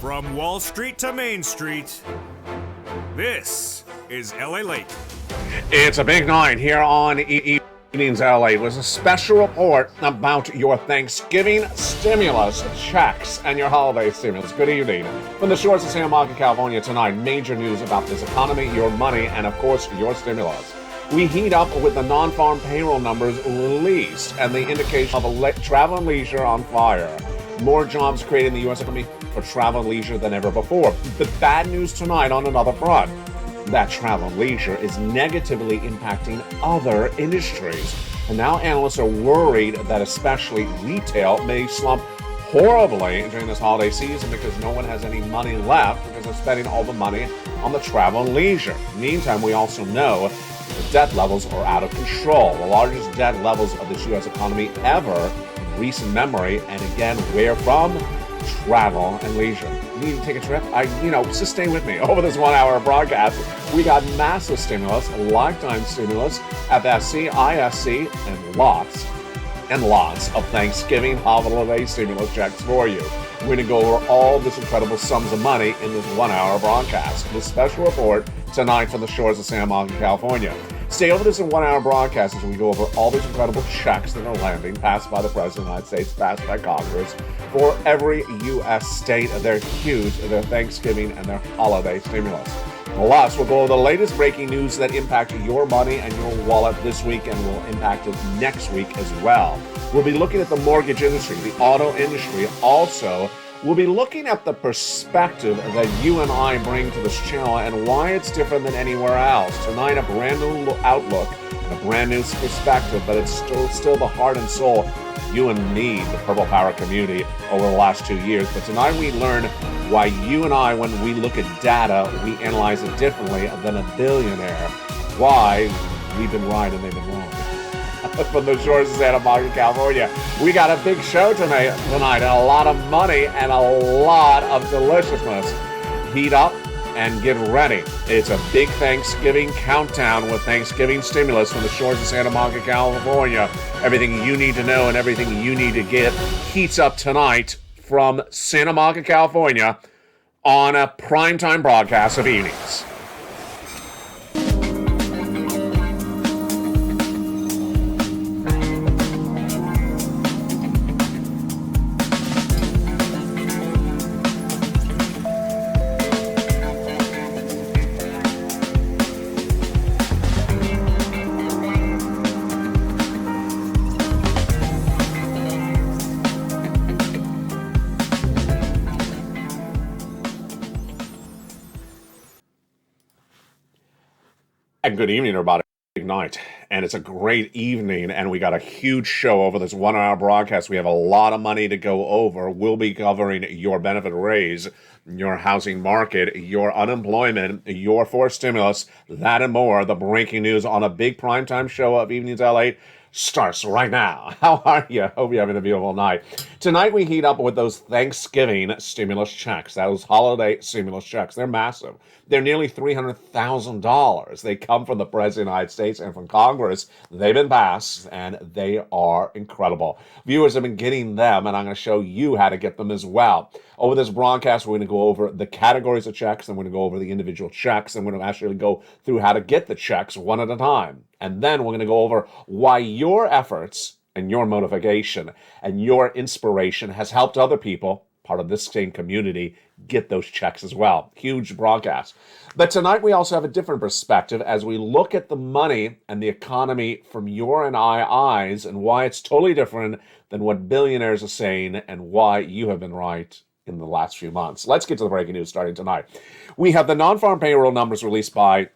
From Wall Street to Main Street, this is LALATE. It's a big night here on Evenings LA. It was a special report about your Thanksgiving stimulus checks and your holiday stimulus. Good evening. From the shores of Santa Monica, California tonight, major news about this economy, your money, and of course, your stimulus. We heat up with the non-farm payroll numbers released and the indication of travel and leisure on fire. More jobs created in the U.S. economy for travel and leisure than ever before. The bad news tonight on another front, that travel and leisure is negatively impacting other industries. And now analysts are worried that especially retail may slump horribly during this holiday season because no one has any money left because they're spending all the money on the travel and leisure. Meantime, we also know the debt levels are out of control, the largest debt levels of the U.S. economy ever in recent memory, and again, where from? Travel and leisure. You need to take a trip? Just stay with me. Over this 1 hour broadcast, we got massive stimulus, lifetime stimulus, FSC, ISC, and lots of Thanksgiving holiday stimulus checks for you. We're going to go over all this incredible sums of money in this 1 hour broadcast. This special report tonight from the shores of Santa Monica, California. Stay over this in 1 hour broadcast as we go over all these incredible checks that are landing, passed by the President of the United States, passed by Congress, for every U.S. state. They're huge, their Thanksgiving and their holiday stimulus. Plus, we'll go over the latest breaking news that impact your money and your wallet this week and will impact it next week as well. We'll be looking at the mortgage industry, the auto industry. Also, we'll be looking at the perspective that you and I bring to this channel and why it's different than anywhere else. Tonight, a brand new outlook and a brand new perspective, but it's still the heart and soul you and me, the Purple Power community, over the last 2 years. But tonight we learn why you and I, when we look at data, we analyze it differently than a billionaire. Why we've been right and they've been wrong. From the shores of Santa Monica, California, we got a big show tonight, and a lot of money and a lot of deliciousness. Heat up and get ready. It's a big Thanksgiving countdown with Thanksgiving stimulus from the shores of Santa Monica, California. Everything you need to know and everything you need to get heats up tonight from Santa Monica, California on a primetime broadcast of Evenings. And good evening, everybody. Big night, and it's a great evening, and we got a huge show over this 1 hour broadcast. We have a lot of money to go over. We'll be covering your benefit raise, your housing market, your unemployment, your forced stimulus, that and more. The breaking news on a big primetime show of Evenings LA starts right now. How are you? Hope you're having a beautiful night. Tonight we heat up with those Thanksgiving stimulus checks, those holiday stimulus checks. They're massive. They're nearly $300,000. They come from the President of the United States and from Congress. They've been passed, and they are incredible. Viewers have been getting them, and I'm going to show you how to get them as well. Over this broadcast, we're going to go over the categories of checks, and we're going to go over the individual checks, and we're going to actually go through how to get the checks one at a time. And then we're going to go over why your efforts and your motivation and your inspiration has helped other people, part of this same community, get those checks as well. Huge broadcast. But tonight we also have a different perspective as we look at the money and the economy from your and I eyes and why it's totally different than what billionaires are saying and why you have been right in the last few months. Let's get to the breaking news starting tonight. We have the non-farm payroll numbers released by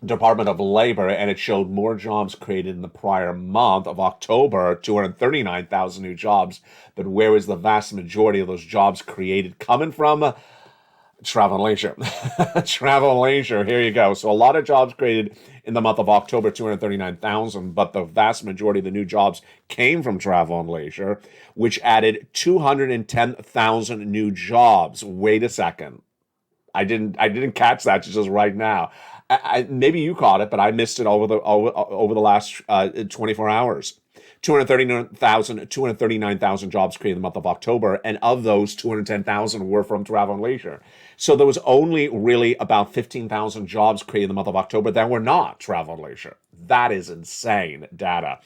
Department of Labor, and it showed more jobs created in the prior month of October, 239,000 new jobs. But where is the vast majority of those jobs created coming from? Travel and leisure. Travel and leisure, here you go. So a lot of jobs created in the month of October, 239,000, but the vast majority of the new jobs came from travel and leisure, which added 210,000 new jobs. Wait a second. I didn't catch that just right now. Maybe you caught it, but I missed it over the last 24 hours. 239,000 jobs created in the month of October, and of those, 210,000 were from travel and leisure. So there was only really about 15,000 jobs created in the month of October that were not travel and leisure. That is insane data.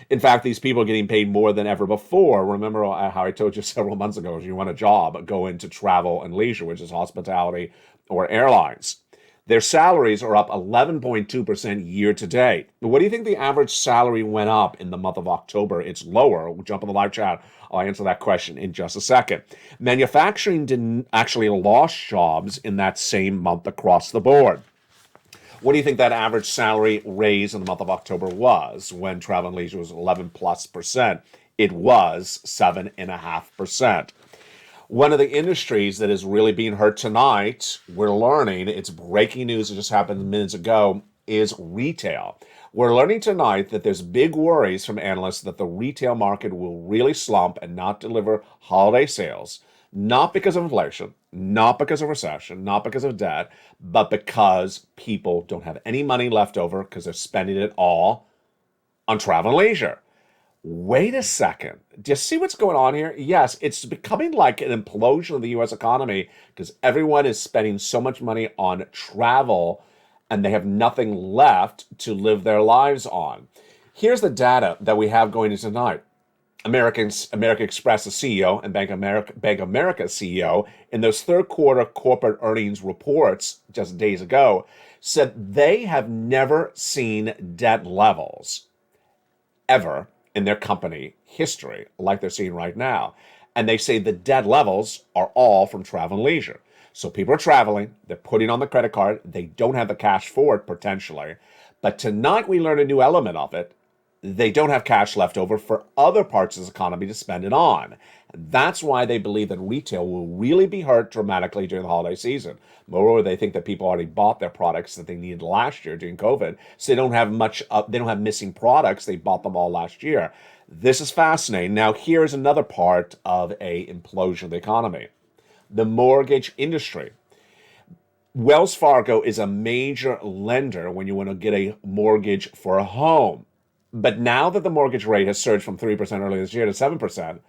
In fact, these people are getting paid more than ever before. Remember how I told you several months ago, if you want a job, go into travel and leisure, which is hospitality or airlines. Their salaries are up 11.2% year to date. But what do you think the average salary went up in the month of October? It's lower. We'll jump in the live chat. I'll answer that question in just a second. Manufacturing didn't actually lost jobs in that same month across the board. What do you think that average salary raise in the month of October was when travel and leisure was 11+%? It was 7.5%. One of the industries that is really being hurt tonight, we're learning, it's breaking news, it just happened minutes ago, is retail. We're learning tonight that there's big worries from analysts that the retail market will really slump and not deliver holiday sales, not because of inflation, not because of recession, not because of debt, but because people don't have any money left over because they're spending it all on travel and leisure. Wait a second. Do you see what's going on here? Yes, it's becoming like an implosion of the U.S. economy because everyone is spending so much money on travel and they have nothing left to live their lives on. Here's the data that we have going into tonight. American Express, the CEO, and Bank of America CEO, in those third quarter corporate earnings reports just days ago, said they have never seen debt levels ever in their company history like they're seeing right now. And they say the debt levels are all from travel and leisure. So people are traveling, they're putting on the credit card, they don't have the cash for it potentially. But tonight we learn a new element of it. They don't have cash left over for other parts of the economy to spend it on. That's why they believe that retail will really be hurt dramatically during the holiday season. Moreover, they think that people already bought their products that they needed last year during COVID, so they don't have they don't have missing products. They bought them all last year. This is fascinating. Now, here's another part of a implosion of the economy. The mortgage industry. Wells Fargo is a major lender when you want to get a mortgage for a home. But now that the mortgage rate has surged from 3% earlier this year to 7%,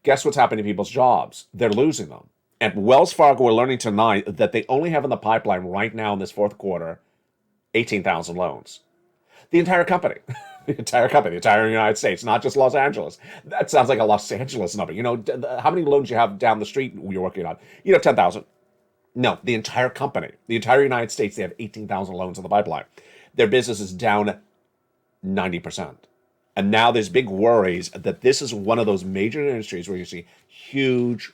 guess what's happening to people's jobs? They're losing them. At Wells Fargo, we're learning tonight that they only have in the pipeline right now in this fourth quarter 18,000 loans. The entire company, the entire United States, not just Los Angeles. That sounds like a Los Angeles number. You know, how many loans you have down the street you're working on? 10,000. No, the entire company, the entire United States, they have 18,000 loans in the pipeline. Their business is down 90%. And now there's big worries that this is one of those major industries where you see huge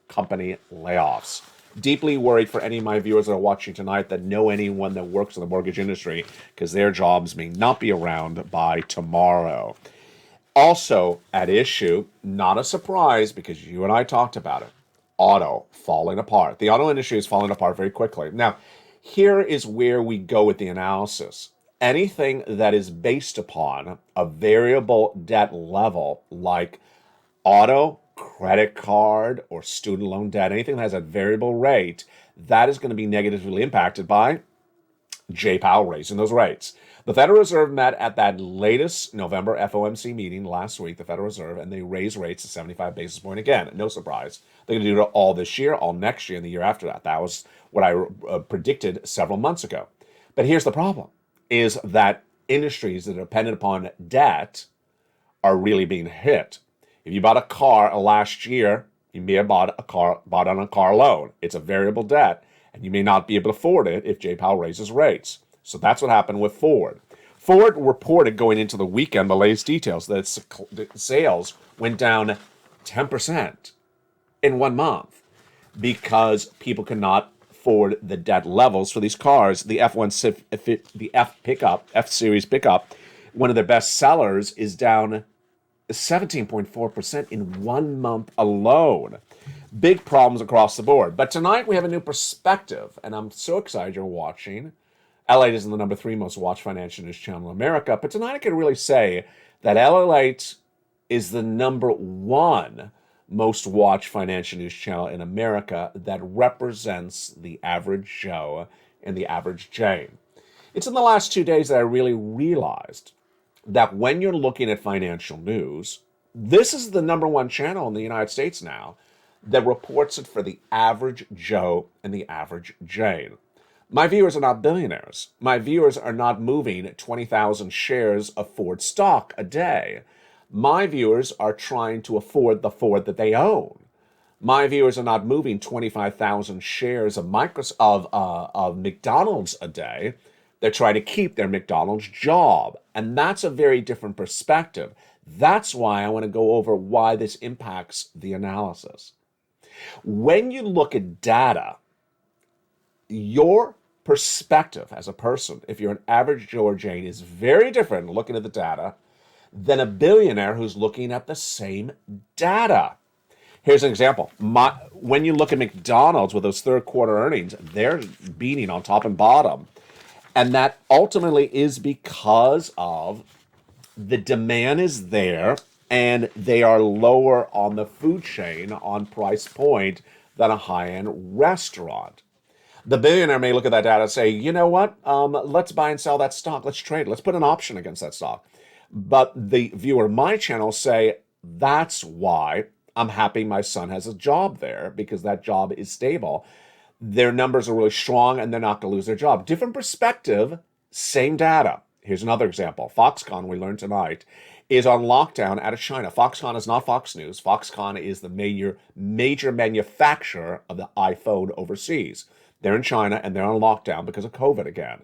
company layoffs. Deeply worried for any of my viewers that are watching tonight that know anyone that works in the mortgage industry because their jobs may not be around by tomorrow. Also at issue, not a surprise because you and I talked about it, auto falling apart. The auto industry is falling apart very quickly. Now, here is where we go with the analysis. Anything that is based upon a variable debt level like auto, credit card, or student loan debt, anything that has a variable rate, that is going to be negatively impacted by Jay Powell raising those rates. The Federal Reserve met at that latest November FOMC meeting last week, the Federal Reserve, and they raised rates to 75 basis points again. No surprise. They're going to do it all this year, all next year, and the year after that. That was what I predicted several months ago. But here's the problem, is that industries that are dependent upon debt are really being hit. If you bought a car last year, you may have bought on a car loan. It's a variable debt, and you may not be able to afford it if Jay Powell raises rates. So that's what happened with Ford. Ford reported going into the weekend, the latest details, that its sales went down 10% in 1 month because people could not afford the debt levels for these cars. The F Series pickup, one of their best sellers, is down 17.4% in 1 month alone. Big problems across the board. But tonight we have a new perspective, and I'm so excited you're watching. LALATE is the number 3 most watched financial news channel in America, but tonight I can really say that LALATE is the number 1 most watched financial news channel in America that represents the average Joe and the average Jane. It's in the last 2 days that I really realized that when you're looking at financial news, this is the number one channel in the United States now that reports it for the average Joe and the average Jane. My viewers are not billionaires. My viewers are not moving 20,000 shares of Ford stock a day. My viewers are trying to afford the Ford that they own. My viewers are not moving 25,000 shares of of McDonald's a day. They're trying to keep their McDonald's job. And that's a very different perspective. That's why I want to go over why this impacts the analysis. When you look at data, your perspective as a person, if you're an average Joe or Jane, is very different looking at the data than a billionaire who's looking at the same data. Here's an example. When you look at McDonald's with those third quarter earnings, they're beating on top and bottom. And that ultimately is because of the demand is there and they are lower on the food chain on price point than a high-end restaurant. The billionaire may look at that data and say, you know what, let's buy and sell that stock. Let's trade. Let's put an option against that stock. But the viewer of my channel say, that's why I'm happy my son has a job there, because that job is stable. Their numbers are really strong and they're not going to lose their job. Different perspective, same data. Here's another example. Foxconn, we learned tonight, is on lockdown out of China. Foxconn is not Fox News. Foxconn is the major manufacturer of the iPhone overseas. They're in China and they're on lockdown because of COVID again.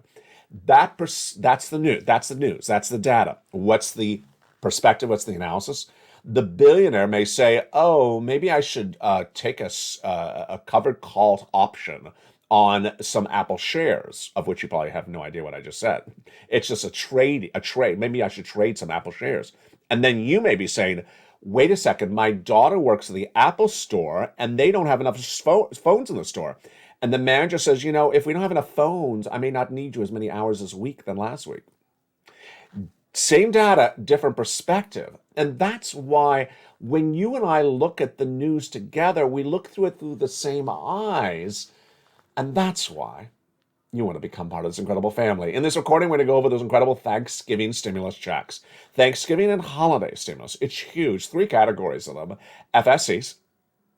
That's the news. That's the news. That's the data. What's the perspective? What's the analysis? The billionaire may say, oh, maybe I should take a covered call option on some Apple shares, of which you probably have no idea what I just said. It's just a trade. Maybe I should trade some Apple shares. And then you may be saying, wait a second, my daughter works at the Apple store and they don't have enough phones in the store. And the manager says, you know, if we don't have enough phones, I may not need you as many hours this week than last week. Same data, different perspective. And that's why when you and I look at the news together, we look through it through the same eyes. And that's why you want to become part of this incredible family. In this recording, we're going to go over those incredible Thanksgiving stimulus checks. Thanksgiving and holiday stimulus. It's huge. 3 categories of them. FSCs,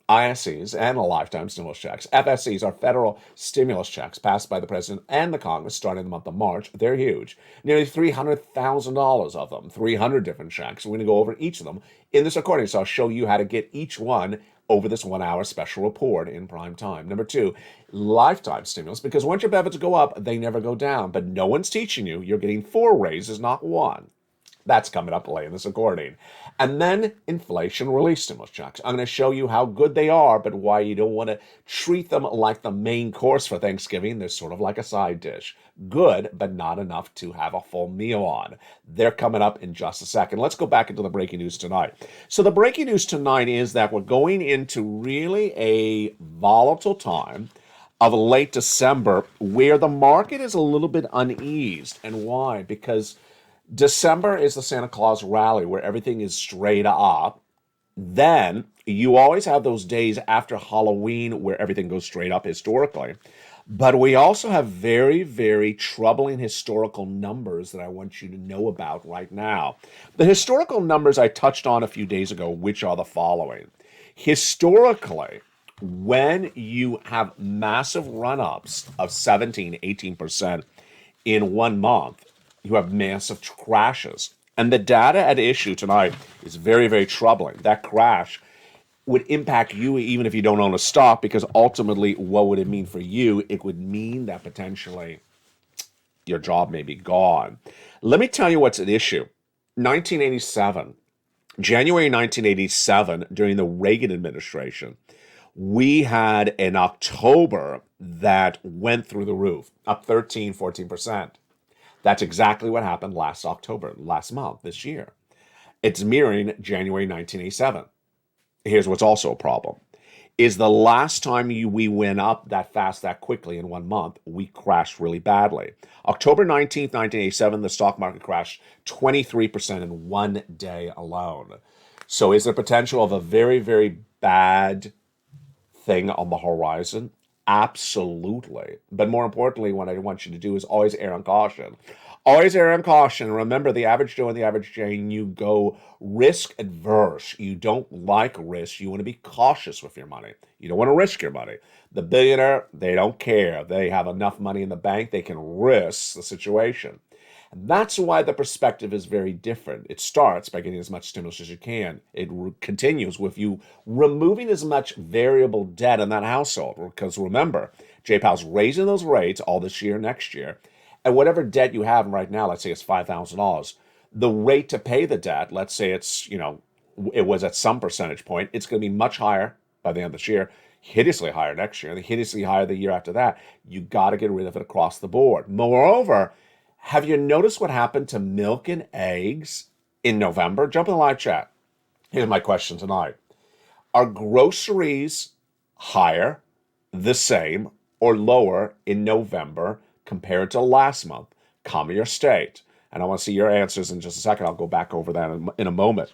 ISCs, and lifetime stimulus checks. FSCs are federal stimulus checks passed by the president and the Congress starting in the month of March. They're huge. Nearly $300,000 of them, 300 different checks. We're going to go over each of them in this recording, so I'll show you how to get each one over this 1-hour special report in prime time. Number 2, lifetime stimulus, because once your benefits go up, they never go down. But no one's teaching you. You're getting 4 raises, not 1. That's coming up later in this recording. And then inflation relief stimulus checks. I'm going to show you how good they are, but why you don't want to treat them like the main course for Thanksgiving. They're sort of like a side dish. Good, but not enough to have a full meal on. They're coming up in just a second. Let's go back into the breaking news tonight. So the breaking news tonight is that we're going into really a volatile time of late December where the market is a little bit uneased. And why? Because December is the Santa Claus rally where everything is straight up. Then you always have those days after Halloween where everything goes straight up historically. But we also have very, very troubling historical numbers that I want you to know about right now. The historical numbers I touched on a few days ago, which are the following. Historically, when you have massive run-ups of 17, 18% in 1 month, you have massive crashes. And the data at issue tonight is very, very troubling. That crash would impact you even if you don't own a stock, because ultimately, what would it mean for you? It would mean that potentially your job may be gone. Let me tell you what's at issue. 1987, January 1987, during the Reagan administration, we had an October that went through the roof, up 13, 14%. That's exactly what happened last October, last month, this year. It's mirroring January 1987. Here's what's also a problem. Is the last time we went up that fast, that quickly in 1 month, we crashed really badly. October 19th, 1987, the stock market crashed 23% in 1 day alone. So is there potential of a very, very bad thing on the horizon? Absolutely. But more importantly, what I want you to do is always err on caution. Always err on caution. Remember, the average Joe and the average Jane, you go risk adverse. You don't like risk. You want to be cautious with your money. You don't want to risk your money. The billionaire, they don't care. They have enough money in the bank, they can risk the situation. And that's why the perspective is very different. It starts by getting as much stimulus as you can. It continues with you removing as much variable debt in that household. Because remember, J-Powell's raising those rates all this year, next year. And whatever debt you have right now, let's say it's $5,000, the rate to pay the debt, let's say it's, it was at some percentage point, it's going to be much higher by the end of this year, hideously higher next year, and hideously higher the year after that. You got to get rid of it across the board. Moreover, have you noticed what happened to milk and eggs in November? Jump in the live chat. Here's my question tonight. Are groceries higher, the same, or lower in November compared to last month? Comment your state. And I want to see your answers in just a second. I'll go back over that in a moment.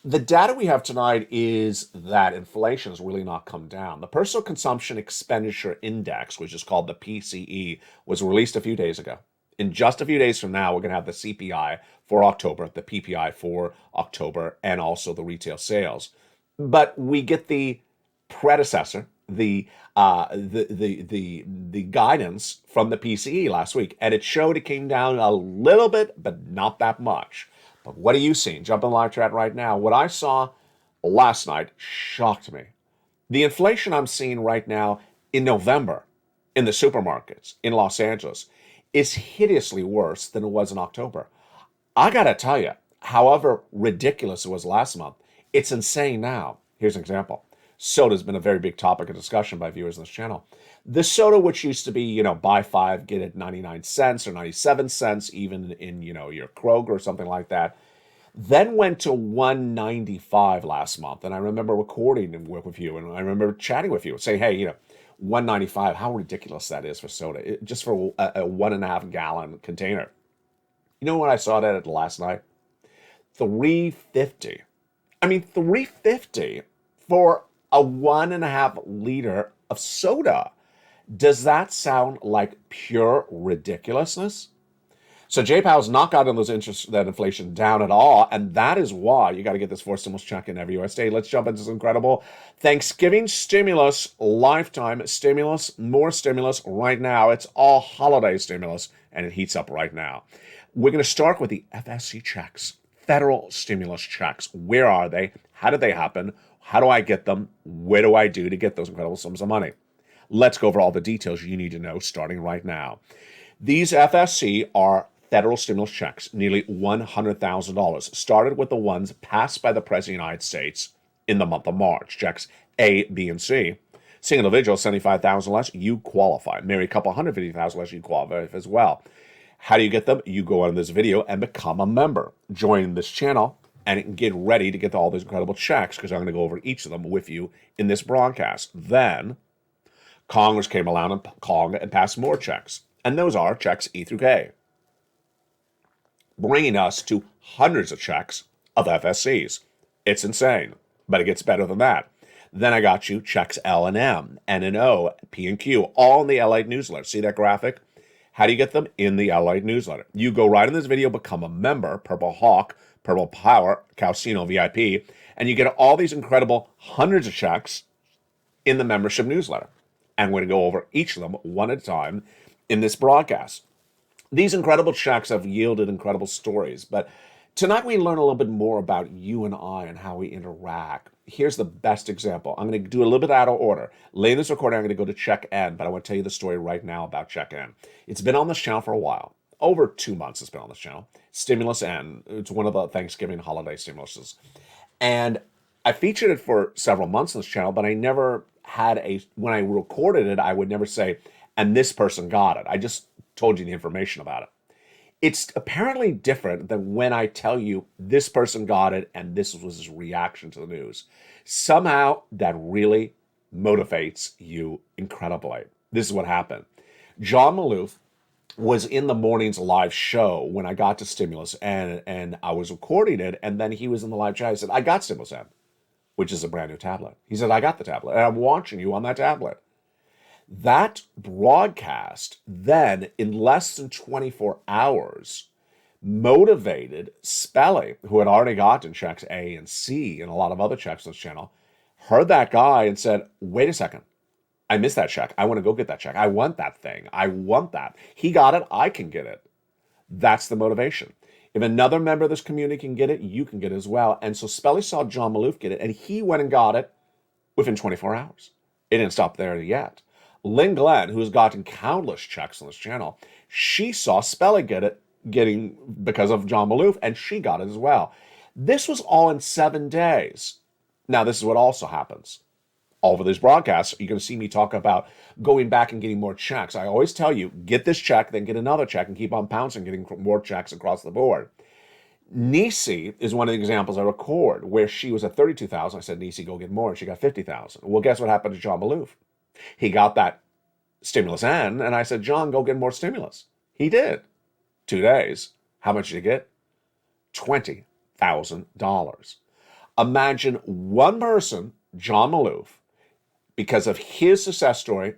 The data we have tonight is that inflation has really not come down. The Personal Consumption Expenditure Index, which is called the PCE, was released a few days ago. In just a few days from now, we're going to have the CPI for October, the PPI for October, and also the retail sales. But we get the predecessor, the guidance from the PCE last week, and it showed it came down a little bit, but not that much. But what are you seeing? Jump in the live chat right now. What I saw last night shocked me. The inflation I'm seeing right now in November in the supermarkets in Los Angeles is hideously worse than it was in October. I gotta tell you, however ridiculous it was last month, it's insane now. Here's an example. Soda's been a very big topic of discussion by viewers on this channel. The soda, which used to be, buy 5, get it 99 cents or 97 cents, even in, your Kroger or something like that, then went to 195 last month. And I remember recording with you, and I remember chatting with you, saying, hey, 195, how ridiculous that is for soda, just for a 1.5 gallon container. You know what I saw that at last night? $3.50. I mean, $3.50 for a 1.5 liter of soda. Does that sound like pure ridiculousness? So J-Powell's not gotten that inflation down at all, and that is why you got to get this forced stimulus check in every USD. Let's jump into this incredible Thanksgiving stimulus, lifetime stimulus, more stimulus right now. It's all holiday stimulus, and it heats up right now. We're going to start with the FSC checks, federal stimulus checks. Where are they? How did they happen? How do I get them? Where do I do to get those incredible sums of money? Let's go over all the details you need to know starting right now. These FSC are federal stimulus checks, nearly $100,000. Started with the ones passed by the President of the United States in the month of March. Checks A, B, and C. Single individual, $75,000 less, you qualify. Married couple, $150,000 less, you qualify as well. How do you get them? You go on this video and become a member. Join this channel and get ready to get all these incredible checks, because I'm going to go over each of them with you in this broadcast. Then Congress came along and passed more checks. And those are checks E through K, bringing us to hundreds of checks of FSCs. It's insane, but it gets better than that. Then I got you checks L and M, N and O, P and Q, all in the LALATE newsletter. See that graphic? How do you get them? In the LALATE newsletter. You go right in this video, become a member, Purple Hawk, Purple Power, Calcino VIP, and you get all these incredible hundreds of checks in the membership newsletter. And we're going to go over each of them one at a time in this broadcast. These incredible checks have yielded incredible stories, but tonight we learn a little bit more about you and I and how we interact. Here's the best example. I'm going to do a little bit out of order. Later in this recording, I'm going to go to check N, but I want to tell you the story right now about check N. It's been on this channel for a while. Over 2 months it's been on this channel. Stimulus N. It's one of the Thanksgiving holiday stimuluses. And I featured it for several months on this channel, but I never had when I recorded it, I would never say, and this person got it. I just told you the information about it. It's apparently different than when I tell you this person got it and this was his reaction to the news. Somehow that really motivates you incredibly. This is what happened. John Maloof was in the morning's live show when I got to stimulus, and I was recording it, and then he was in the live chat. I said, I got stimulus N, which is a brand new tablet. He said, I got the tablet, and I'm watching you on that tablet. That broadcast then, in less than 24 hours, motivated Spelly, who had already gotten checks A and C and a lot of other checks on this channel, heard that guy and said, wait a second, I missed that check. I want to go get that check. I want that thing. I want that. He got it. I can get it. That's the motivation. If another member of this community can get it, you can get it as well. And so Spelly saw John Maloof get it, and he went and got it within 24 hours. It didn't stop there yet. Lynn Glenn, who has gotten countless checks on this channel, she saw Spelly get it, getting because of John Maloof, and she got it as well. This was all in 7 days. Now, this is what also happens. All over these broadcasts, you're going to see me talk about going back and getting more checks. I always tell you, get this check, then get another check, and keep on pouncing, getting more checks across the board. Nisi is one of the examples I record where she was at 32,000. I said, Nisi, go get more. And she got 50,000. Well, guess what happened to John Maloof? He got that stimulus N, and I said, John, go get more stimulus. He did. 2 days. How much did he get? $20,000. Imagine one person, John Maloof, because of his success story,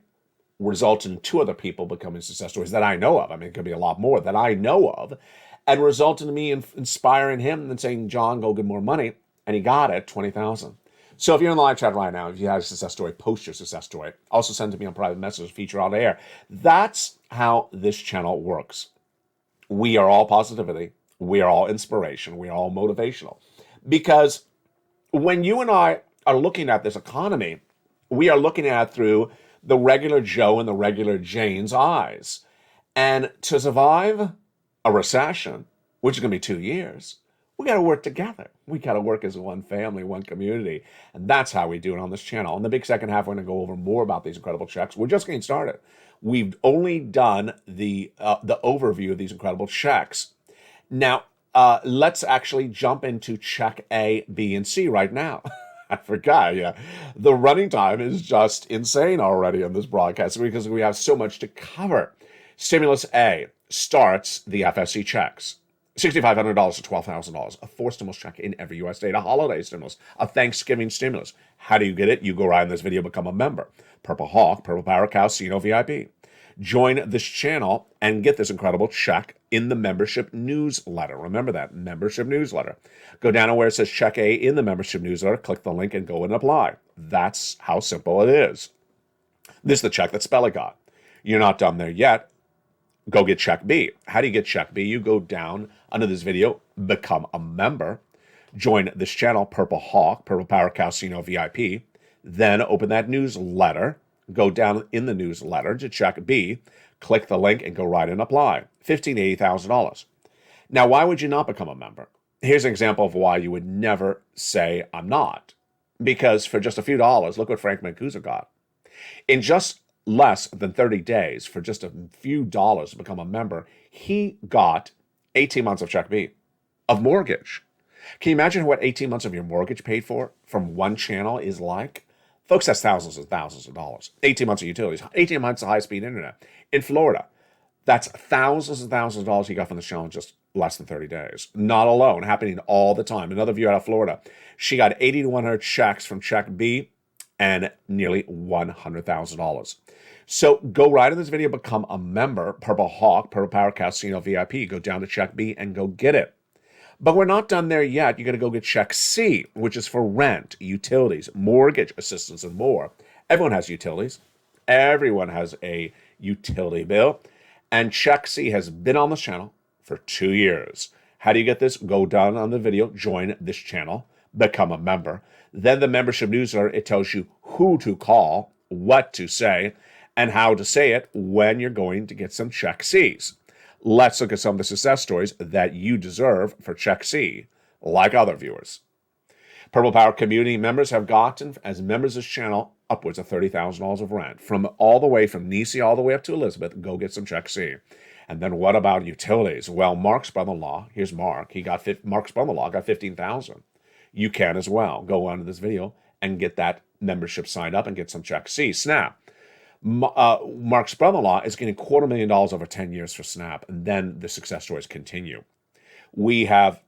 resulted in 2 other people becoming success stories that I know of. I mean, it could be a lot more that I know of, and resulted in me inspiring him and saying, John, go get more money. And he got it, 20,000. So if you're in the live chat right now, if you have a success story, post your success story. Also send it to me on private message, feature on air. That's how this channel works. We are all positivity. We are all inspiration. We are all motivational. Because when you and I are looking at this economy, we are looking at it through the regular Joe and the regular Jane's eyes. And to survive a recession, which is going to be 2 years, we got to work together. We got to work as one family, one community. And that's how we do it on this channel. In the big second half, we're going to go over more about these incredible checks. We're just getting started. We've only done the overview of these incredible checks. Now, let's actually jump into check A, B, and C right now. I forgot, yeah. The running time is just insane already on this broadcast because we have so much to cover. Stimulus A starts the FSC checks. $6,500 to $12,000, a 4 stimulus check in every U.S. state, a holiday stimulus, a Thanksgiving stimulus. How do you get it? You go right in this video, become a member. Purple Hawk, Purple Power Cow, CNO VIP. Join this channel and get this incredible check in the membership newsletter. Remember that, membership newsletter. Go down to where it says check A in the membership newsletter, click the link and go and apply. That's how simple it is. This is the check that Spelly got. You're not done there yet. Go get check B. How do you get check B? You go down under this video, become a member, join this channel, Purple Hawk, Purple Power Casino VIP, then open that newsletter, go down in the newsletter to check B, click the link and go right and apply. $15,000 to $80,000. Now, why would you not become a member? Here's an example of why you would never say, I'm not. Because for just a few dollars, look what Frank Mancuso got. In just less than 30 days, for just a few dollars to become a member, he got 18 months of check B, of mortgage. Can you imagine what 18 months of your mortgage paid for from one channel is like? Folks, that's thousands and thousands of dollars. 18 months of utilities, 18 months of high-speed internet. In Florida, that's thousands and thousands of dollars he got from the channel in just less than 30 days. Not alone, happening all the time. Another viewer out of Florida, she got 80 to 100 checks from check B and nearly $100,000. So go right in this video, become a member, Purple Hawk, Purple Power Casino VIP. Go down to check B and go get it. But we're not done there yet. You got to go get check C, which is for rent, utilities, mortgage assistance, and more. Everyone has utilities. Everyone has a utility bill. And check C has been on this channel for 2 years. How do you get this? Go down on the video, join this channel, become a member. Then the membership newsletter, it tells you who to call, what to say, and how to say it when you're going to get some check C's. Let's look at some of the success stories that you deserve for check C, like other viewers. Purple Power community members have gotten, as members of this channel, upwards of $30,000 of rent. From all the way from Nisi all the way up to Elizabeth, go get some check C. And then what about utilities? Well, Mark's brother-in-law, here's Mark. Mark's brother-in-law got $15,000. You can as well. Go on to this video and get that membership signed up and get some check C. Snap. Mark's brother-in-law is getting $250,000 over 10 years for Snap, and then the success stories continue. We have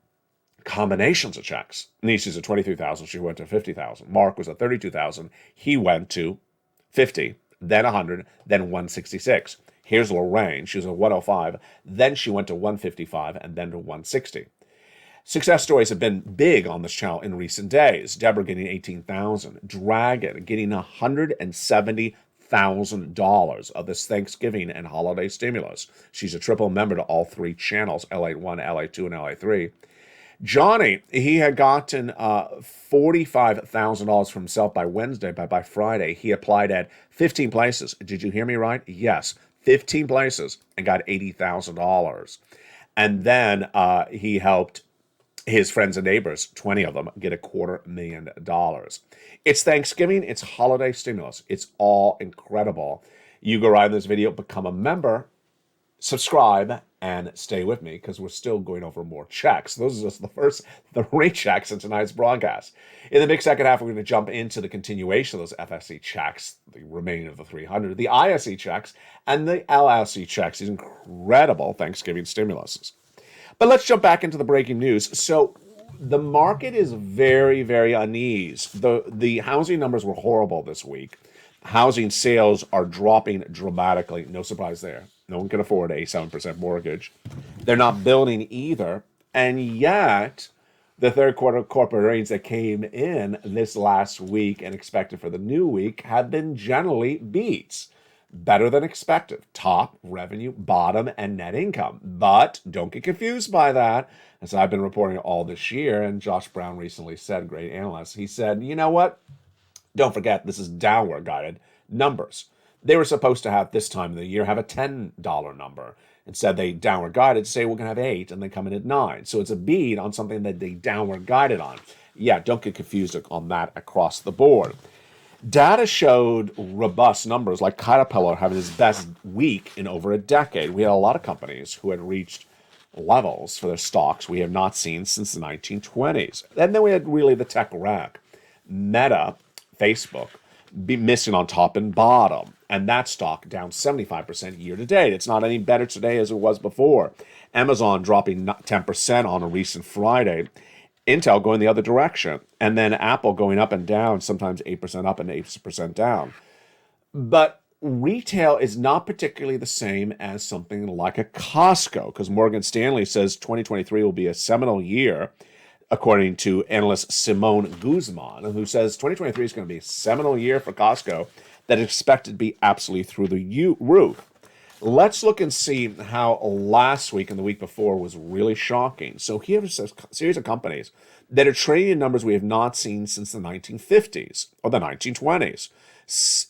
combinations of checks. Nisi's at $23,000, she went to $50,000. Mark was at $32,000, he went to $50,000. then 100, then 166. Here's Lorraine. She was a 105. Then she went to 155 and then to 160. Success stories have been big on this channel in recent days. Deborah getting 18,000. Dragon getting $170,000 of this Thanksgiving and holiday stimulus. She's a triple member to all three channels, LA1, LA2, and LA3. Johnny, he had gotten $45,000 for himself by Wednesday, but by Friday, he applied at 15 places. Did you hear me right? Yes, 15 places and got $80,000. And then he helped his friends and neighbors, 20 of them, get $250,000. It's Thanksgiving, it's holiday stimulus. It's all incredible. You go right in this video, become a member, subscribe, and stay with me because we're still going over more checks. Those are just the first 3 checks in tonight's broadcast. In the big second half, we're going to jump into the continuation of those FSE checks, the remaining of the 300, the ISE checks, and the LSE checks, these incredible Thanksgiving stimuluses. But let's jump back into the breaking news. So the market is very, very uneasy. The housing numbers were horrible this week. Housing sales are dropping dramatically. No surprise there. No one can afford a 7% mortgage. They're not building either. And yet, the third quarter corporate earnings that came in this last week and expected for the new week have been generally beats. Better than expected. Top, revenue, bottom, and net income. But don't get confused by that, as I've been reporting all this year, and Josh Brown recently said, great analyst, he said, you know what? Don't forget, this is downward guided numbers. They were supposed to have, this time of the year, have a $10 number. Instead, they downward guided, say we're going to have 8, and they come in at 9. So it's a beat on something that they downward guided on. Yeah, don't get confused on that across the board. Data showed robust numbers, like Caterpillar having its best week in over a decade. We had a lot of companies who had reached levels for their stocks we have not seen since the 1920s. And then we had really the tech wreck. Meta, Facebook, be missing on top and bottom. And that stock down 75% year to date. It's not any better today as it was before. Amazon dropping 10% on a recent Friday. Intel going the other direction, and then Apple going up and down, sometimes 8% up and 8% down. But retail is not particularly the same as something like a Costco, because Morgan Stanley says 2023 will be a seminal year, according to analyst Simone Guzman, who says 2023 is going to be a seminal year for Costco that is expected to be absolutely through the roof. Let's look and see how last week and the week before was really shocking. So here's a series of companies that are trading in numbers we have not seen since the 1950s or the 1920s.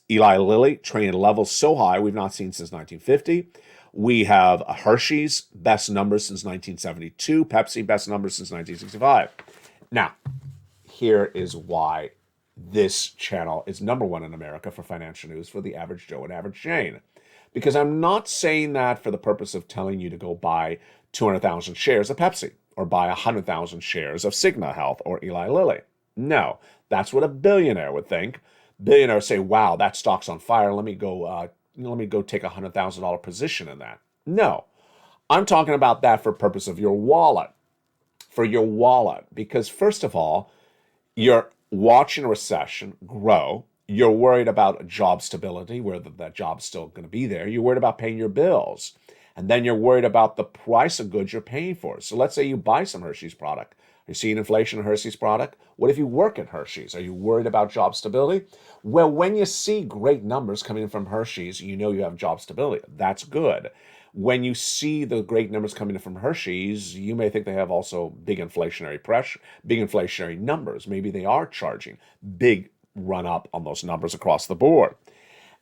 Eli Lilly trading levels so high we've not seen since 1950. We have Hershey's best numbers since 1972. Pepsi best numbers since 1965. Now, here is why this channel is #1 in America for financial news for the average Joe and average Jane. Because I'm not saying that for the purpose of telling you to go buy 200,000 shares of Pepsi or buy 100,000 shares of Cigna Health or Eli Lilly. No, that's what a billionaire would think. Billionaires say, wow, that stock's on fire. Let me go take a $100,000 position in that. No, I'm talking about that for purpose of your wallet. For your wallet. Because first of all, you're watching a recession grow. You're worried about job stability, whether that job's still going to be there. You're worried about paying your bills. And then you're worried about the price of goods you're paying for. So let's say you buy some Hershey's product. Are you seeing inflation in Hershey's product? What if you work at Hershey's? Are you worried about job stability? Well, when you see great numbers coming in from Hershey's, you know you have job stability. That's good. When you see the great numbers coming in from Hershey's, you may think they have also big inflationary pressure, big inflationary numbers. Maybe they are charging big run up on those numbers across the board.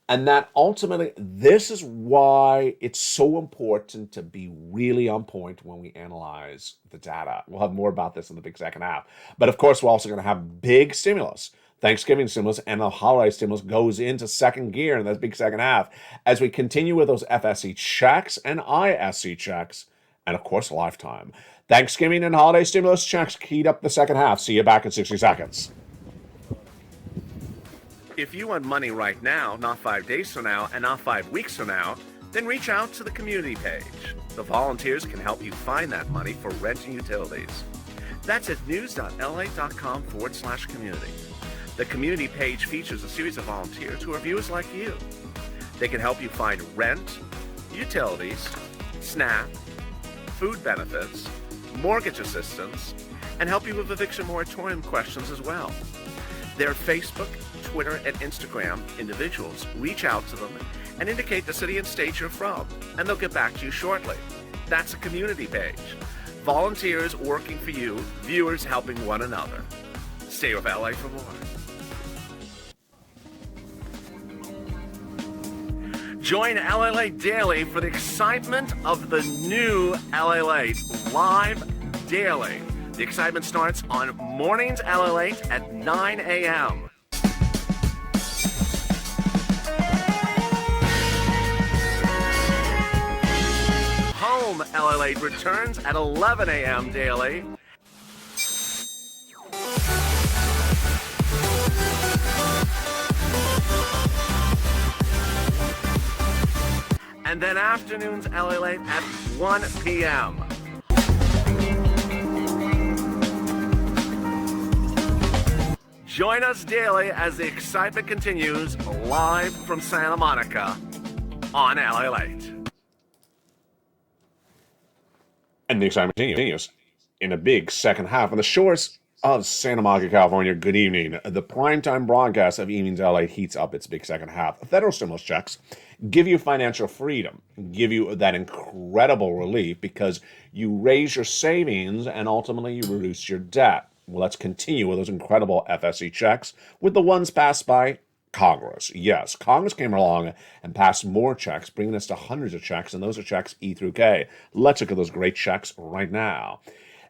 And that ultimately, this is why it's so important to be really on point when we analyze the data. We'll have more about this in the big second half. But of course, we're also going to have big stimulus. Thanksgiving stimulus and the holiday stimulus goes into second gear in that big second half as we continue with those FSE checks and ISE checks, and of course, lifetime. Thanksgiving and holiday stimulus checks keyed up the second half. See you back in 60 seconds. If you want money right now, not 5 days from now, and not 5 weeks from now, then reach out to the community page. The volunteers can help you find that money for rent and utilities. That's at news.la.com/community. The community page features a series of volunteers who are viewers like you. They can help you find rent, utilities, SNAP, food benefits, mortgage assistance, and help you with eviction moratorium questions as well. Their Facebook, Twitter, and Instagram individuals reach out to them and indicate the city and state you're from, and they'll get back to you shortly. That's a community page. Volunteers working for you, viewers helping one another. Stay with LA for more. Join LALATE daily for the excitement of the new LALATE live daily. The excitement starts on mornings LALATE at 9 a.m. Home LALATE returns at 11 a.m. daily. And then afternoons LALATE at 1 p.m. Join us daily as the excitement continues live from Santa Monica on LALATE. And the excitement continues in a big second half on the shores of Santa Monica, California. Good evening. The primetime broadcast of Evenings LA heats up its big second half. Federal stimulus checks give you financial freedom, give you that incredible relief because you raise your savings and ultimately you reduce your debt. Well, let's continue with those incredible FSE checks with the ones passed by Congress. Yes, Congress came along and passed more checks, bringing us to hundreds of checks, and those are checks E through K. Let's look at those great checks right now.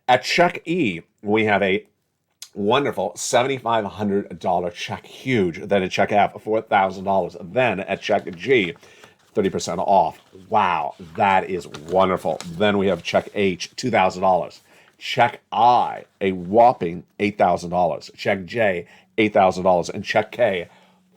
At check E, we have a wonderful $7,500 check, huge. Then at check F, $4,000. Then at check G, 30% off. Wow, that is wonderful. Then we have check H, $2,000. Check I, a whopping $8,000. Check J, $8,000. And check K,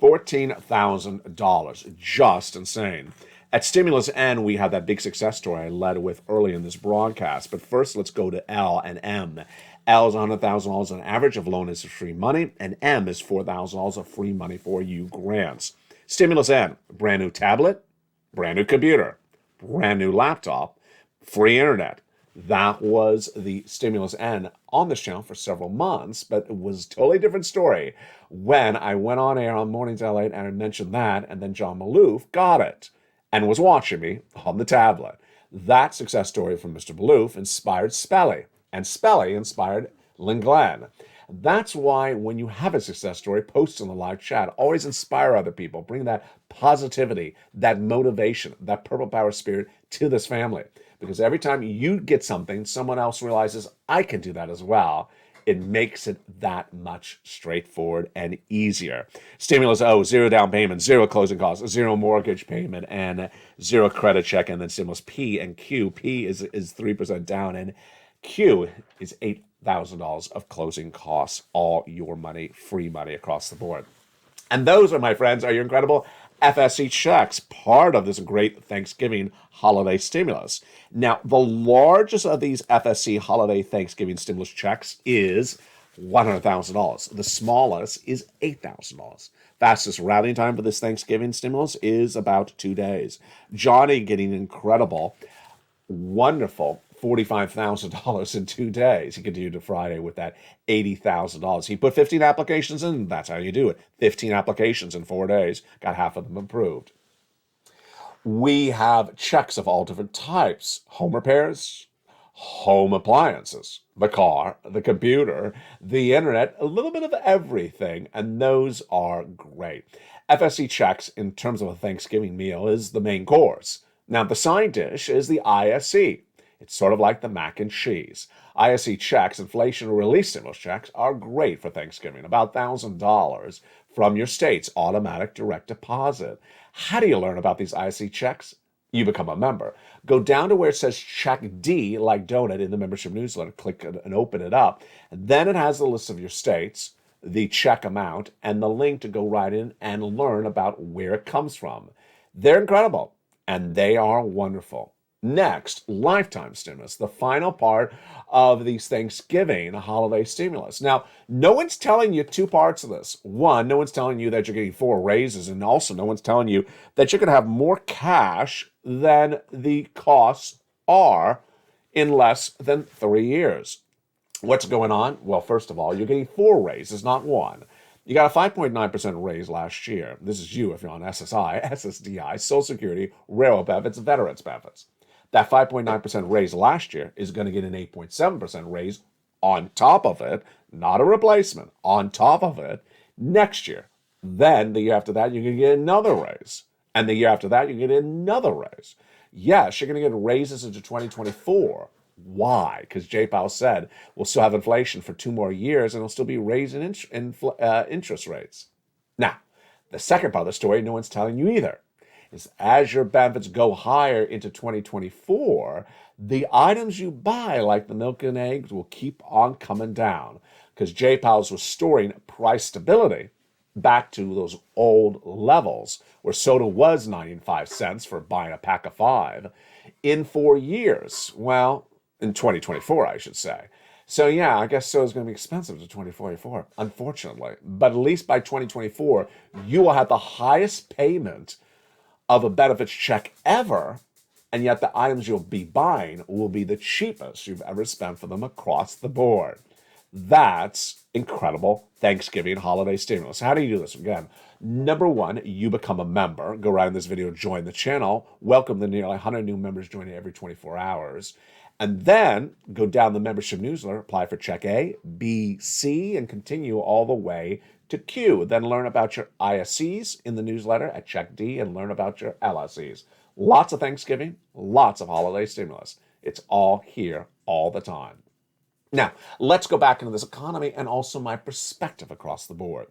$14,000. Just insane. At Stimulus N, we have that big success story I led with early in this broadcast. But first, let's go to L and M. L is $100,000 on average of loan is free money, and M is $4,000 of free money for you grants. Stimulus N, brand new tablet, brand new computer, brand new laptop, free internet. That was the Stimulus N on this channel for several months, but it was a totally different story when I went on air on Mornings LA and I mentioned that, and then John Maloof got it and was watching me on the tablet. That success story from Mr. Maloof inspired Spelly, and Spelly inspired Lynn Glenn. That's why when you have a success story, post in the live chat. Always inspire other people. Bring that positivity, that motivation, that purple power spirit to this family. Because every time you get something, someone else realizes, I can do that as well. It makes it that much straightforward and easier. Stimulus O, zero down payment, zero closing costs, zero mortgage payment, and zero credit check. And then Stimulus P and Q. P is 3% down, and Q is $8,000 of closing costs. All your money, free money across the board. And those, my friends, are your incredible FSE checks, part of this great Thanksgiving holiday stimulus. Now, the largest of these FSE holiday Thanksgiving stimulus checks is $100,000. The smallest is $8,000. Fastest routing time for this Thanksgiving stimulus is about 2 days. Johnny getting incredible, wonderful $45,000 in 2 days. He continued to Friday with that $80,000. He put 15 applications in. That's how you do it. 15 applications in 4 days. Got half of them approved. We have checks of all different types. Home repairs, home appliances, the car, the computer, the internet, a little bit of everything. And those are great. FSC checks in terms of a Thanksgiving meal is the main course. Now, the side dish is the ISC. It's sort of like the mac and cheese. ISC checks, inflation relief stimulus checks, are great for Thanksgiving. About $1,000 from your state's automatic direct deposit. How do you learn about these ISC checks? You become a member. Go down to where it says check D, like donut, in the membership newsletter. Click and open it up. And then it has the list of your states, the check amount, and the link to go right in and learn about where it comes from. They're incredible, and they are wonderful. Next, lifetime stimulus, the final part of these Thanksgiving holiday stimulus. Now, no one's telling you two parts of this. One, no one's telling you that you're getting 4 raises, and also no one's telling you that you're going to have more cash than the costs are in less than 3 years. What's going on? Well, first of all, you're getting 4 raises, not one. You got a 5.9% raise last year. This is you if you're on SSI, SSDI, Social Security, railroad benefits, veterans benefits. That 5.9% raise last year is going to get an 8.7% raise on top of it, not a replacement, on top of it next year. Then the year after that, you're going to get another raise. And the year after that, you get another raise. Yes, you're going to get raises into 2024. Why? Because Jay Powell said we'll still have inflation for 2 more years and it'll still be raising interest rates. Now, the second part of the story, no one's telling you either, is as your benefits go higher into 2024, the items you buy, like the milk and eggs, will keep on coming down because Jay Powell's restoring price stability back to those old levels where soda was 95 cents for buying a pack of 5 in 4 years. Well, in 2024, I should say. So yeah, I guess soda's going to be expensive to 2044, unfortunately. But at least by 2024, you will have the highest payment of a benefits check ever, and yet the items you'll be buying will be the cheapest you've ever spent for them across the board. That's incredible Thanksgiving holiday stimulus. How do you do this? Again, number one, you become a member. Go right in this video, join the channel. Welcome the nearly 100 new members joining every 24 hours. And then go down the membership newsletter, apply for check A, B, C, and continue all the way to Q. Then learn about your ISCs in the newsletter at check D and learn about your LSCs. Lots of Thanksgiving, lots of holiday stimulus. It's all here all the time. Now, let's go back into this economy and also my perspective across the board.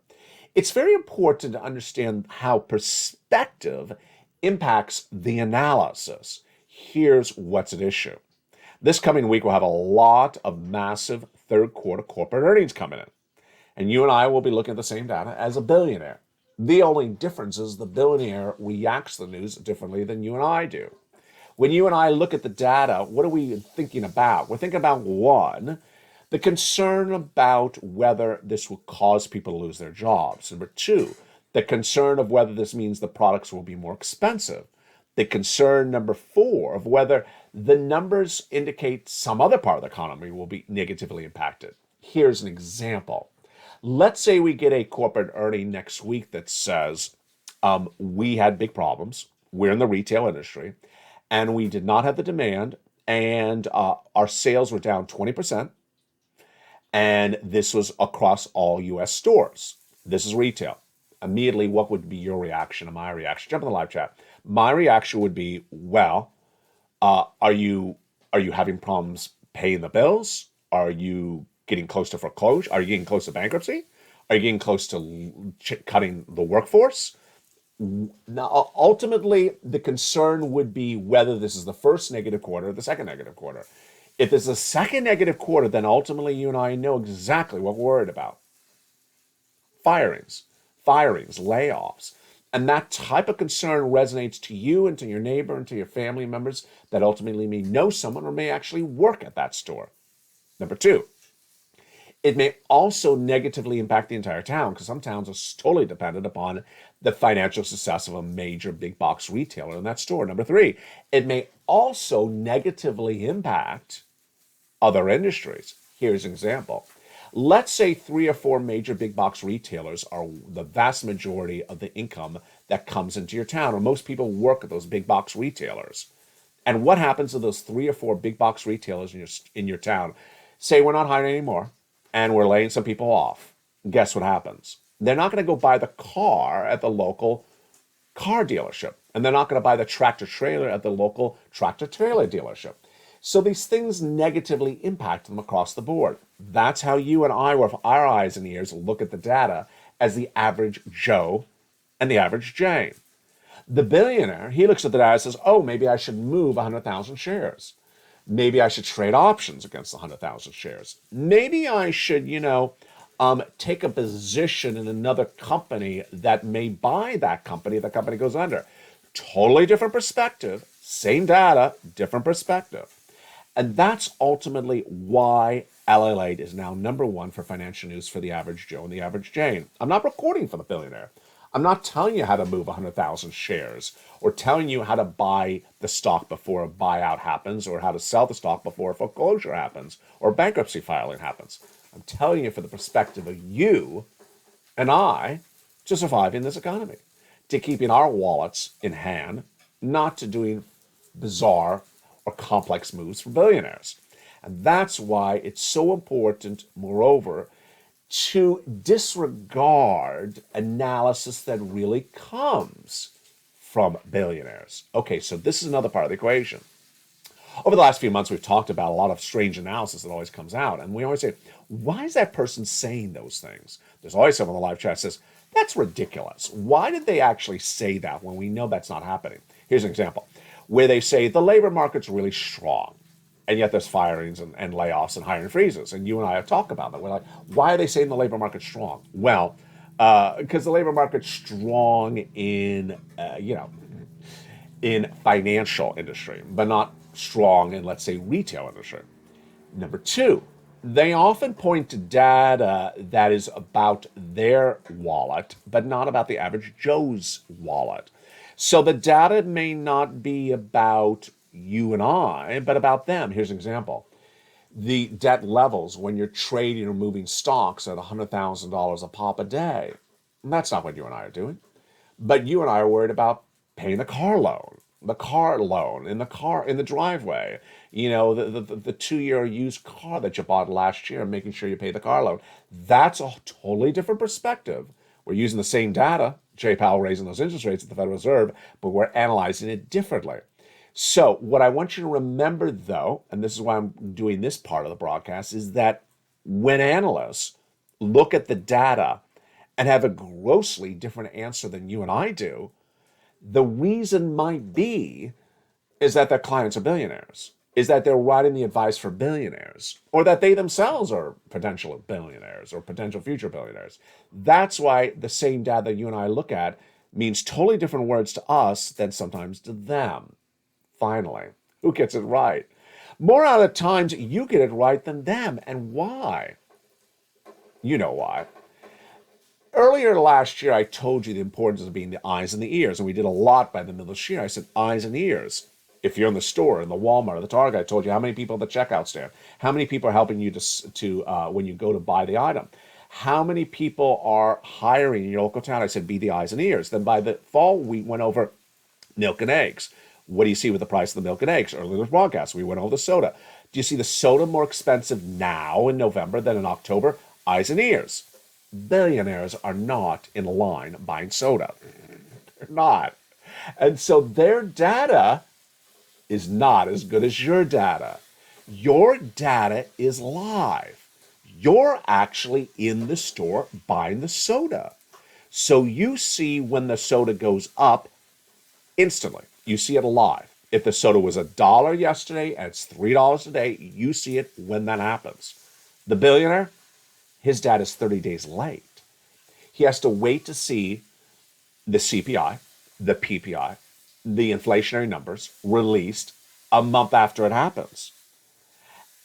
It's very important to understand how perspective impacts the analysis. Here's what's at issue. This coming week, we'll have a lot of massive third quarter corporate earnings coming in. And you and I will be looking at the same data as a billionaire. The only difference is the billionaire reacts to the news differently than you and I do. When you and I look at the data, what are we thinking about? We're thinking about, one, the concern about whether this will cause people to lose their jobs. Number two, the concern of whether this means the products will be more expensive. The concern number 4 of whether the numbers indicate some other part of the economy will be negatively impacted. Here's an example. Let's say we get a corporate earning next week that says we had big problems. We're in the retail industry and we did not have the demand and our sales were down 20%. And this was across all U.S. stores. This is retail. Immediately, what would be your reaction and my reaction? Jump in the live chat. My reaction would be, well, are you having problems paying the bills? Are you getting close to foreclosure? Are you getting close to bankruptcy? Are you getting close to cutting the workforce? Now, ultimately, the concern would be whether this is the first negative quarter or the second negative quarter. If it's the second negative quarter, then ultimately you and I know exactly what we're worried about. Firings, layoffs. And that type of concern resonates to you and to your neighbor and to your family members that ultimately may know someone or may actually work at that store. Number 2, it may also negatively impact the entire town because some towns are totally dependent upon the financial success of a major big box retailer in that store. Number 3, it may also negatively impact other industries. Here's an example. Let's say 3 or 4 major big box retailers are the vast majority of the income that comes into your town, or most people work at those big box retailers. And what happens to those 3 or 4 big box retailers in your town? Say we're not hiring anymore and we're laying some people off. Guess what happens? They're not going to go buy the car at the local car dealership, and they're not going to buy the tractor trailer at the local tractor trailer dealership. So these things negatively impact them across the board. That's how you and I, with our eyes and ears, look at the data as the average Joe and the average Jane. The billionaire, he looks at the data and says, oh, maybe I should move 100,000 shares. Maybe I should trade options against 100,000 shares. Maybe I should, take a position in another company that may buy that company if the company goes under. Totally different perspective Same data, different perspective. And that's ultimately why LALATE is now number one for financial news for the average Joe and the average Jane. I'm not recording for the billionaire. I'm not telling you how to move 100,000 shares or telling you how to buy the stock before a buyout happens or how to sell the stock before a foreclosure happens or bankruptcy filing happens. I'm telling you for the perspective of you and I to survive in this economy, to keeping our wallets in hand, not to doing bizarre or complex moves for billionaires. And that's why it's so important, moreover, to disregard analysis that really comes from billionaires. Okay, so this is another part of the equation. Over the last few months, we've talked about a lot of strange analysis that always comes out. And we always say, why is that person saying those things? There's always someone in the live chat that says, that's ridiculous. Why did they actually say that when we know that's not happening? Here's an example where they say the labor market's really strong, and yet there's firings and layoffs and hiring freezes. And you and I have talked about that. We're like, why are they saying the labor market's strong? Well, because the labor market's strong in, in financial industry, but not strong in, let's say, retail industry. Number two, they often point to data that is about their wallet, but not about the average Joe's wallet. So the data may not be about you and I, but about them. Here's an example. The debt levels when you're trading or moving stocks at $100,000 a pop a day. That's not what you and I are doing. But you and I are worried about paying the car loan in the driveway, the 2-year used car that you bought last year, making sure you pay the car loan. That's a totally different perspective. We're using the same data, Jay Powell raising those interest rates at the Federal Reserve, but we're analyzing it differently. So what I want you to remember, though, and this is why I'm doing this part of the broadcast, is that when analysts look at the data and have a grossly different answer than you and I do, the reason might be is that their clients are billionaires, is that they're writing the advice for billionaires, or that they themselves are potential billionaires or potential future billionaires. That's why the same data that you and I look at means totally different words to us than sometimes to them. Finally, who gets it right? More out of times, you get it right than them. And why? You know why. Earlier last year, I told you the importance of being the eyes and the ears, and we did a lot by the middle of this year. I said eyes and ears. If you're in the store, in the Walmart, or the Target, I told you how many people at the checkout stand, how many people are helping you to when you go to buy the item, how many people are hiring in your local town. I said be the eyes and ears. Then by the fall, we went over milk and eggs. What do you see with the price of the milk and eggs? Earlier in the broadcast, we went over the soda. Do you see the soda more expensive now in November than in October? Eyes and ears. Billionaires are not in line buying soda. They're not. And so their data is not as good as your data. Your data is live. You're actually in the store buying the soda. So you see when the soda goes up instantly. You see it live. If the soda was $1 yesterday and it's $3 today, you see it when that happens. The billionaire, his data is 30 days late. He has to wait to see the CPI, the PPI, the inflationary numbers released a month after it happens.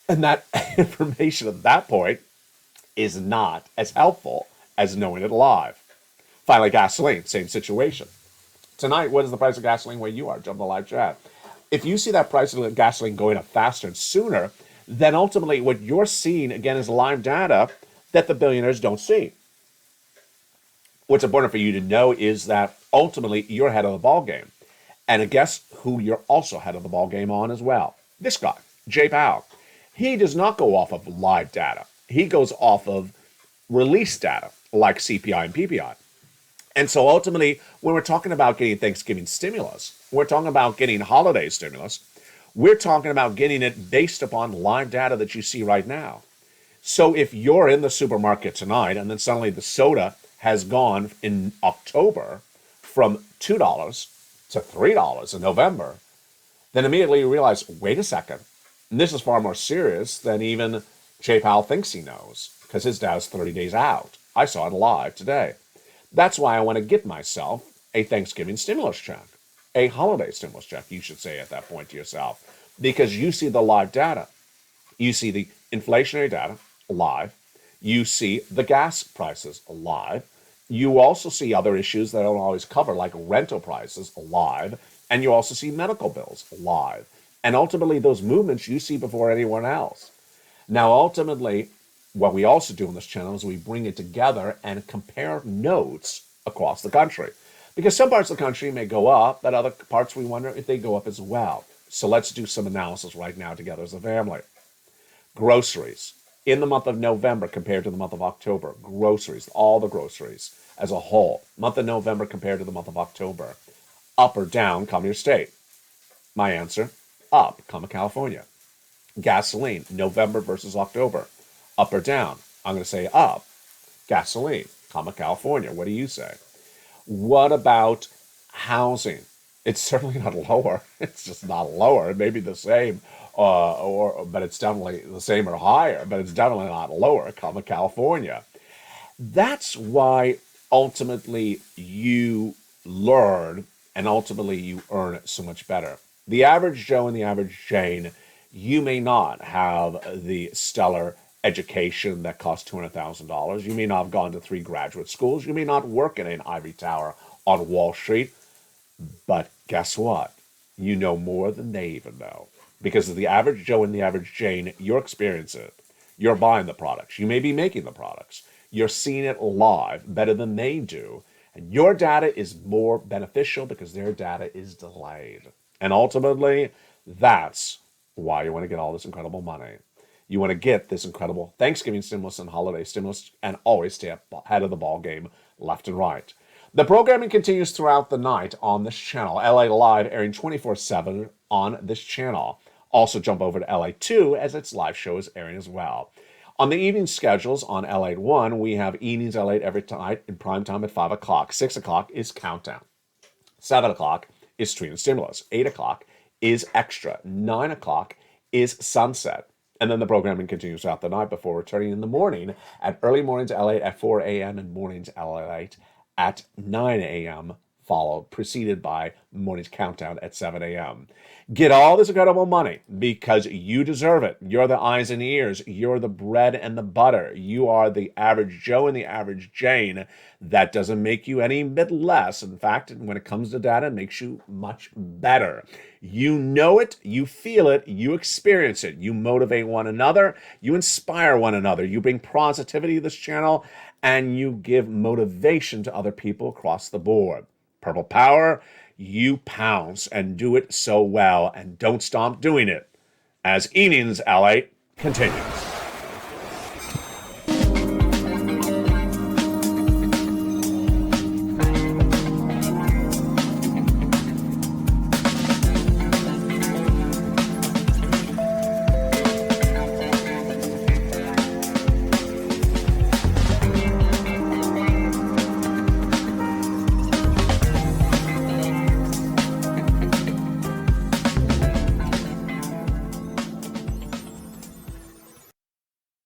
And that information at that point is not as helpful as knowing it live. Finally, gasoline, same situation. Tonight, what is the price of gasoline where you are? Jump in the live chat. If you see that price of gasoline going up faster and sooner, then ultimately what you're seeing, again, is live data that the billionaires don't see. What's important for you to know is that ultimately you're ahead of the ball game. And guess who you're also ahead of the ball game on as well? This guy, Jay Powell. He does not go off of live data. He goes off of release data like CPI and PPI. And so ultimately, when we're talking about getting Thanksgiving stimulus, we're talking about getting holiday stimulus, we're talking about getting it based upon live data that you see right now. So if you're in the supermarket tonight and then suddenly the soda has gone in October from $2 to $3 in November, then immediately you realize, wait a second, this is far more serious than even Jay Powell thinks he knows, because his data's 30 days out. I saw it live today. That's why I want to get myself a Thanksgiving stimulus check, a holiday stimulus check, you should say at that point to yourself, because you see the live data. You see the inflationary data live. You see the gas prices live. You also see other issues that I don't always cover, like rental prices live. And you also see medical bills live. And ultimately, those movements you see before anyone else. Now, ultimately, what we also do on this channel is we bring it together and compare notes across the country. Because some parts of the country may go up, but other parts we wonder if they go up as well. So let's do some analysis right now together as a family. Groceries. In the month of November compared to the month of October, groceries, all the groceries as a whole, month of November compared to the month of October, up or down, comma your state. My answer, up, comma California. Gasoline, November versus October, up or down? I'm going to say up. Gasoline, comma California. What do you say? What about housing? It's certainly not lower. It's just not lower. It may be the same, but it's definitely the same or higher, but it's definitely not lower, comma California. That's why ultimately you learn and ultimately you earn so much better. The average Joe and the average Jane, you may not have the stellar education that costs $200,000. You may not have gone to 3 graduate schools. You may not work in an ivory tower on Wall Street. But guess what? You know more than they even know. Because of the average Joe and the average Jane, you're experiencing it. You're buying the products. You may be making the products. You're seeing it live better than they do. And your data is more beneficial because their data is delayed. And ultimately, that's why you want to get all this incredible money. You want to get this incredible Thanksgiving stimulus and holiday stimulus and always stay ahead of the ball game left and right. The programming continues throughout the night on this channel. LA Live airing 24/7 on this channel. Also jump over to LA2 as its live show is airing as well. On the evening schedules on LA1, we have Evenings LA every night in prime time at 5 o'clock. 6 o'clock is Countdown. 7 o'clock is Stream and Stimulus. 8 o'clock is Extra. 9 o'clock is Sunset. And then the programming continues throughout the night before returning in the morning at early mornings LA at 4 a.m. and mornings LA at 9 a.m., preceded by morning's countdown at 7 a.m. Get all this incredible money because you deserve it. You're the eyes and ears. You're the bread and the butter. You are the average Joe and the average Jane. That doesn't make you any bit less. In fact, when it comes to data, it makes you much better. You know it, you feel it, you experience it. You motivate one another. You inspire one another. You bring positivity to this channel, and you give motivation to other people across the board. Purple Power, you pounce and do it so well, and don't stop doing it as Evenings LA continues.